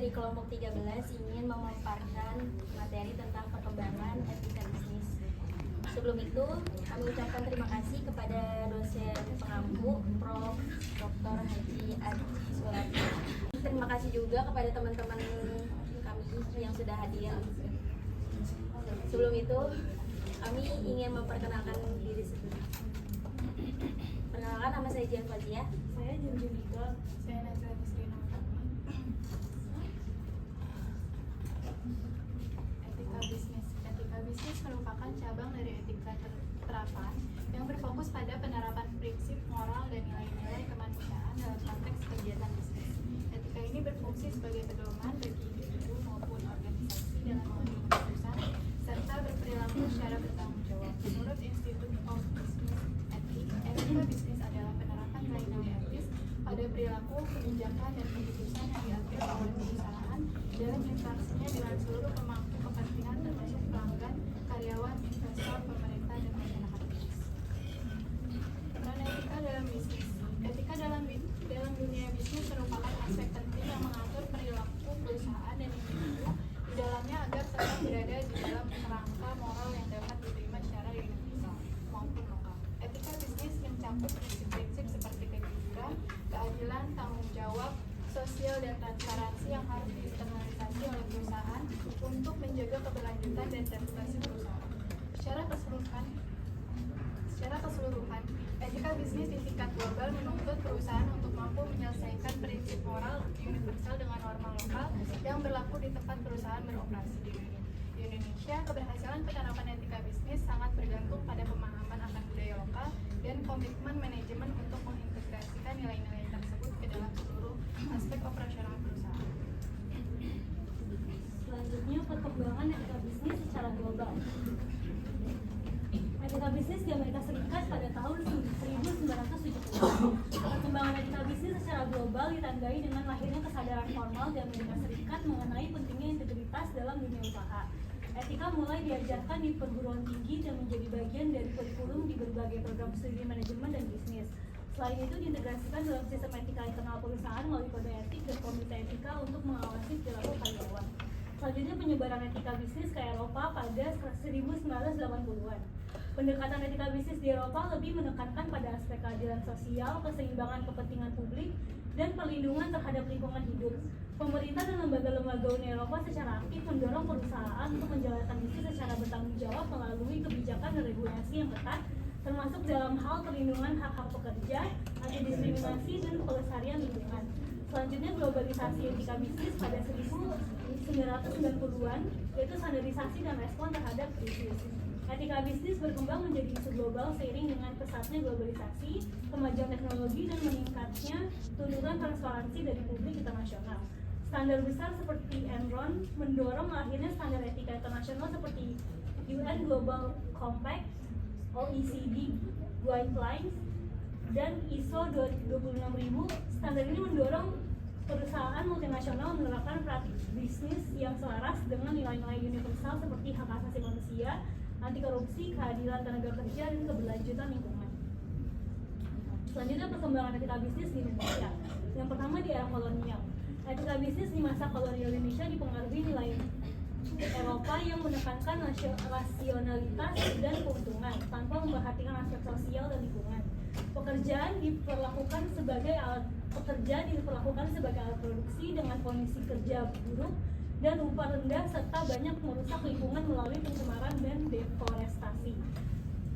dari kelompok 13 ingin memaparkan materi tentang perkembangan etika bisnis. Sebelum itu, kami ucapkan terima kasih kepada dosen pengampu, Prof. Dr. Haji Adi Sulati. Terima kasih juga kepada teman-teman kami yang sudah hadir. Sebelum itu, kami ingin memperkenalkan diri sendiri. Perkenalkan, nama saya Jian Fazia. Saya Junjunika. Saya Nazra Nisri Nautami. Etika bisnis. Etika bisnis merupakan cabang dari etika terapan yang berfokus pada penerapan prinsip moral dan nilai-nilai kemanusiaan dalam konteks kegiatan bisnis. Etika ini berfungsi sebagai pedoman bagi individu maupun organisasi dalam mengambil keputusan serta berperilaku secara bertanggung jawab. Menurut Institute of Business Ethics, etika bisnis adalah penerapan nilai-nilai etis pada perilaku, kebijakan, dan keputusan yang diambil oleh perusahaan dalam interaksinya dengan seluruh pemangku kepentingan termasuk pelanggan, karyawan, investor, pemerintah, dan masyarakat luas. Peran etika dalam bisnis. Etika dalam dunia bisnis merupakan aspek penting yang mengatur perilaku perusahaan dan individu di dalamnya agar tetap berada di dalam kerangka moral yang dapat diterima secara universal maupun lokal. Etika bisnis mencakup prinsip-prinsip seperti kejujuran, keadilan, tanggung jawab, sosial, dan transparansi yang harus diinternalisasi oleh perusahaan untuk menjaga keberlanjutan dan reputasi perusahaan. Secara keseluruhan, etika bisnis di tingkat global menuntut perusahaan untuk mampu menyelesaikan prinsip moral universal dengan norma lokal yang berlaku di tempat perusahaan beroperasi di Indonesia. Keberhasilan penerapan etika bisnis sangat bergantung pada pemahaman akan budaya lokal dan komitmen manajemen untuk mengintegrasikan nilai-nilai tersebut ke dalam seluruh aspek operasional perusahaan. Selanjutnya, perkembangan etika bisnis secara global. Etika bisnis di Amerika Serikat pada tahun 1970. Perkembangan etika bisnis secara global ditandai dengan lahirnya kesadaran formal di Amerika Serikat mengenai pentingnya integritas dalam dunia usaha. Etika mulai diajarkan di perguruan tinggi dan menjadi bagian dari kurikulum di berbagai program studi manajemen dan bisnis. Selain itu, diintegrasikan dalam sistem etika internal perusahaan melalui kode etik dan komite etika untuk mengawasi perilaku karyawan. Selanjutnya, penyebaran etika bisnis ke Eropa pada 1980-an. Pendekatan etika bisnis di Eropa lebih menekankan pada aspek keadilan sosial, keseimbangan kepentingan publik, dan perlindungan terhadap lingkungan hidup. Pemerintah dan lembaga-lembaga Uni Eropa secara aktif mendorong perusahaan untuk menjalankan bisnis secara bertanggung jawab melalui kebijakan dan regulasi yang ketat, termasuk dalam hal perlindungan hak-hak pekerja, anti-diskriminasi, dan pelestarian lingkungan. Selanjutnya, globalisasi etika bisnis pada 1990-an, yaitu standarisasi dan respon terhadap krisis. Etika bisnis berkembang menjadi isu global seiring dengan pesatnya globalisasi, kemajuan teknologi, dan meningkatnya tuntutan transparansi dari publik internasional. Standar besar seperti Enron mendorong lahirnya standar etika internasional seperti UN Global Compact, OECD Guidelines, dan ISO 26000. Standar ini mendorong perusahaan multinasional menerapkan praktik bisnis yang selaras dengan nilai-nilai universal seperti hak asasi manusia, anti korupsi, keadilan tenaga kerja, dan keberlanjutan lingkungan. Selanjutnya, perkembangan etika bisnis di Indonesia. Yang pertama, di era kolonial. Etika bisnis di masa kolonial Indonesia dipengaruhi nilai Eropa yang menekankan rasionalitas dan keuntungan tanpa memperhatikan aspek sosial dan lingkungan. Pekerja diperlakukan sebagai alat produksi dengan kondisi kerja buruk dan upah rendah serta banyak merusak lingkungan melalui pencemaran dan deforestasi.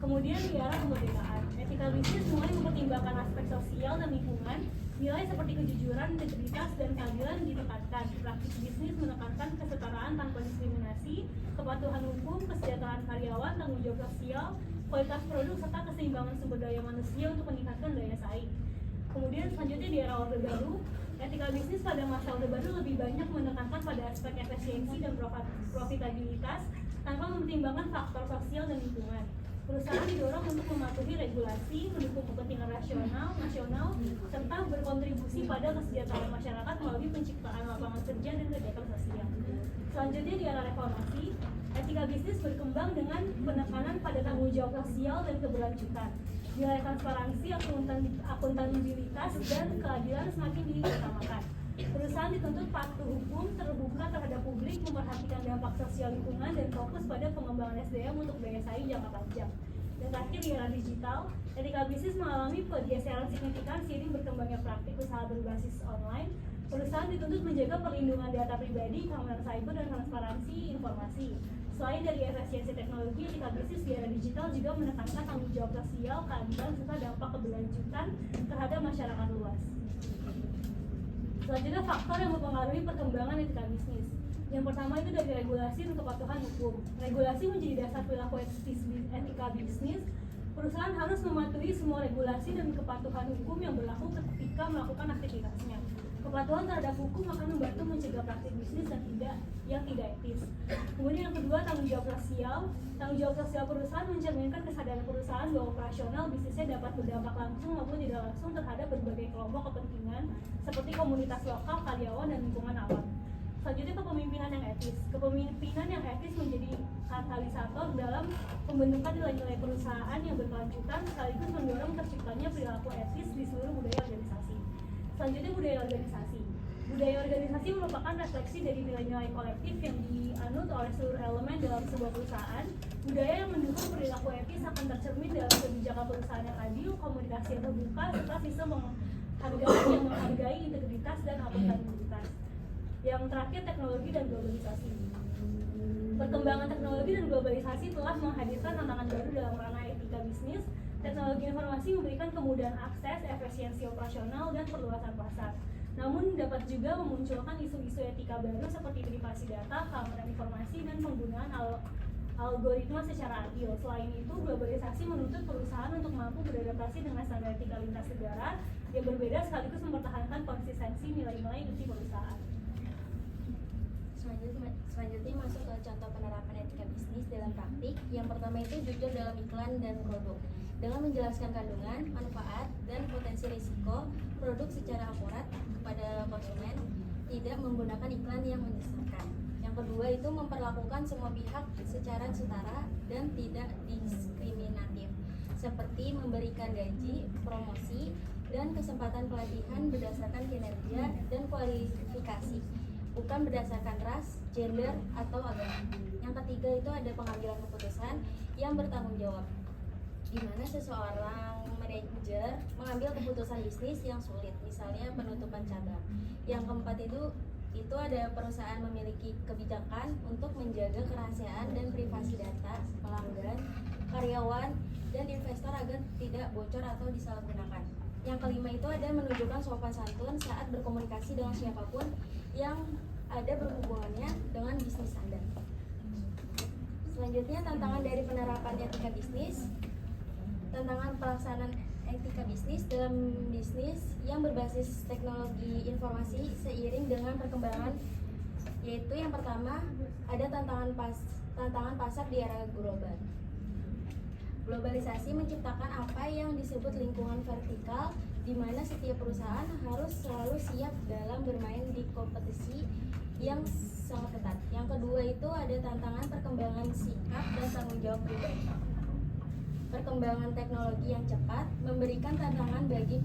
Kemudian di era kemerdekaan, etika bisnis mulai mempertimbangkan aspek sosial dan lingkungan. Nilai seperti kejujuran, integritas, dan keadilan ditekankan. Praktik bisnis menekankan kesetaraan tanpa diskriminasi, kepatuhan hukum, kesejahteraan karyawan, tanggung jawab sosial, kualitas produk, serta keseimbangan sumber daya manusia untuk meningkatkan daya saing. Kemudian selanjutnya di era Orde Baru, etika bisnis pada masa Orde Baru lebih banyak menekankan pada aspek efisiensi dan profitabilitas tanpa mempertimbangkan faktor sosial dan lingkungan. Perusahaan didorong untuk mematuhi regulasi, mendukung kepentingan nasional, serta berkontribusi pada kesejahteraan masyarakat melalui penciptaan lapangan kerja dan kegiatan sosial. Selanjutnya di era reformasi, etika bisnis berkembang dengan penekanan pada tanggung jawab sosial dan keberlanjutan. Nilai transparansi, akuntabilitas, dan keadilan semakin diutamakan. Perusahaan dituntut patuh hukum, terbuka terhadap publik, memperhatikan dampak sosial lingkungan, dan fokus pada pengembangan SDM untuk daya saing jangka panjang. Dan terakhir, di era digital, etika bisnis mengalami pergeseran signifikan seiring berkembangnya praktik usaha berbasis online. Perusahaan dituntut menjaga perlindungan data pribadi, keamanan cyber, dan transparansi informasi. Selain dari efisiensi teknologi, etika bisnis di era digital juga menekankan tanggung jawab sosial, keadilan, serta dampak keberlanjutan terhadap masyarakat luas. Selanjutnya, faktor yang mempengaruhi perkembangan etika bisnis. Yang pertama itu dari regulasi dan kepatuhan hukum. Regulasi menjadi dasar perilaku etika bisnis. Perusahaan harus mematuhi semua regulasi dan kepatuhan hukum yang berlaku ketika melakukan aktivitasnya. Kepatuhan terhadap hukum akan membantu mencegah praktik bisnis yang tidak etis. Kemudian yang kedua, tanggung jawab sosial. Tanggung jawab sosial perusahaan mencerminkan kesadaran perusahaan bahwa operasional bisnisnya dapat berdampak langsung maupun tidak langsung terhadap berbagai kelompok kepentingan seperti komunitas lokal, karyawan, dan lingkungan alam. Selanjutnya, kepemimpinan yang etis. Kepemimpinan yang etis menjadi katalisator dalam pembentukan nilai-nilai perusahaan yang berkelanjutan sekaligus mendorong terciptanya perilaku etis di seluruh budaya organisasi. Selanjutnya, budaya organisasi. Budaya organisasi merupakan refleksi dari nilai-nilai kolektif yang dianut oleh seluruh elemen dalam sebuah perusahaan. Budaya yang mendukung perilaku etis akan tercermin dalam kebijakan perusahaan yang adil, komunikasi yang terbuka, serta sistem yang menghargai integritas dan akuntabilitas. Yang terakhir, teknologi dan globalisasi. Perkembangan teknologi dan globalisasi telah menghadirkan tantangan baru dalam ranah etika bisnis. Teknologi informasi memberikan kemudahan akses, efisiensi operasional, dan perluasan pasar. Namun dapat juga memunculkan isu-isu etika baru seperti privasi data, keamanan informasi, dan penggunaan algoritma secara adil. Selain itu, globalisasi menuntut perusahaan untuk mampu beradaptasi dengan standar etika lintas negara yang berbeda sekaligus mempertahankan konsistensi nilai-nilai inti perusahaan. Selanjutnya masuk ke contoh penerapan etika bisnis dalam praktik. Yang pertama itu jujur dalam iklan dan produk. Dengan menjelaskan kandungan, manfaat, dan potensi risiko produk secara akurat kepada konsumen, tidak menggunakan iklan yang menyesatkan. Yang kedua itu memperlakukan semua pihak secara setara dan tidak diskriminatif, seperti memberikan gaji, promosi, dan kesempatan pelatihan berdasarkan kinerja dan kualifikasi, bukan berdasarkan ras, gender, atau agama. Yang ketiga itu ada pengambilan keputusan yang bertanggung jawab, di mana seseorang manajer mengambil keputusan bisnis yang sulit, misalnya penutupan cabang. Yang keempat itu ada perusahaan memiliki kebijakan untuk menjaga kerahasiaan dan privasi data pelanggan, karyawan, dan investor agar tidak bocor atau disalahgunakan. Yang kelima itu ada menunjukkan sopan santun saat berkomunikasi dengan siapapun yang ada berhubungannya dengan bisnis Anda. Selanjutnya, tantangan dari penerapan etika bisnis. Tantangan pelaksanaan etika bisnis dalam bisnis yang berbasis teknologi informasi seiring dengan perkembangan, yaitu yang pertama ada tantangan pasar di era global. Globalisasi menciptakan apa yang disebut lingkungan vertikal, di mana setiap perusahaan harus selalu siap dalam bermain di kompetisi yang sangat ketat. Yang kedua itu ada tantangan perkembangan sikap dan tanggung jawab pribadi. Perkembangan teknologi yang cepat memberikan tantangan bagi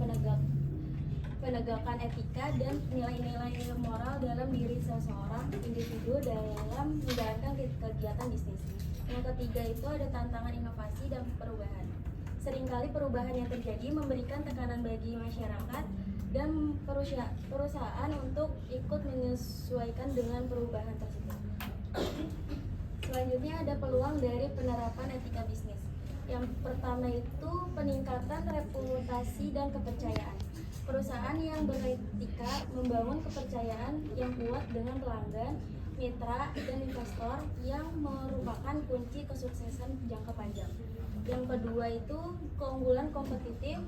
penegakan etika dan nilai-nilai moral dalam diri seseorang individu dalam menjalankan kegiatan bisnis. Yang ketiga itu ada tantangan inovasi dan perubahan. Seringkali perubahan yang terjadi memberikan tekanan bagi masyarakat dan perusahaan untuk ikut menyesuaikan dengan perubahan tersebut. Selanjutnya ada peluang dari penerapan etika bisnis. Yang pertama itu peningkatan reputasi dan kepercayaan. Perusahaan yang beretika membangun kepercayaan yang kuat dengan pelanggan, mitra, dan investor yang merupakan kunci kesuksesan jangka panjang. Yang kedua itu keunggulan kompetitif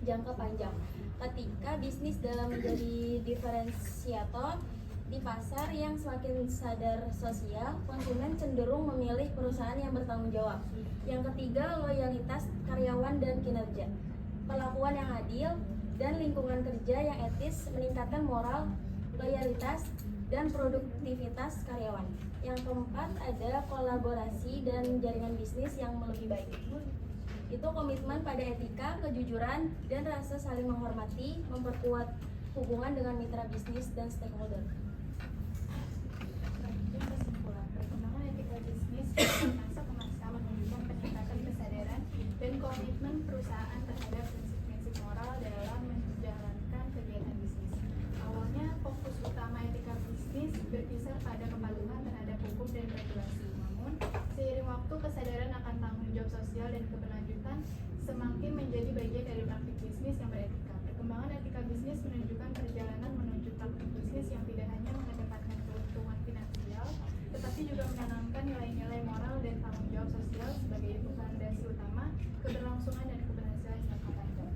jangka panjang. Ketika bisnis dalam menjadi diferensiator di pasar yang semakin sadar sosial, konsumen cenderung memilih perusahaan yang bertanggung jawab. Yang ketiga, loyalitas karyawan dan kinerja. Perlakuan yang adil dan lingkungan kerja yang etis meningkatkan moral, loyalitas, dan produktivitas karyawan. Yang keempat, ada kolaborasi dan jaringan bisnis yang lebih baik. Itu komitmen pada etika, kejujuran, dan rasa saling menghormati, memperkuat hubungan dengan mitra bisnis dan stakeholder. Selanjutnya kesimpulan, perkembangan etika bisnis pada masa ke masa menunjukkan peningkatan kesadaran dan komitmen perusahaan terhadap prinsip-prinsip moral dalam menjalankan kegiatan bisnis. Awalnya fokus utama etika bisnis berkisar pada kepatuhan terhadap hukum dan regulasi. Namun, seiring waktu kesadaran akan tanggung jawab sosial dan keberlanjutan semakin menjadi bagian dari praktik bisnis yang beretika. Perkembangan etika bisnis menunjukkan perjalanan menuju praktik bisnis yang tidak hanya mengedepankan keuntungan finansial, tetapi juga menanamkan nilai-nilai moral dan tanggung jawab sosial sebagai fondasi utama keberlangsungan dan keberhasilan jangka panjang.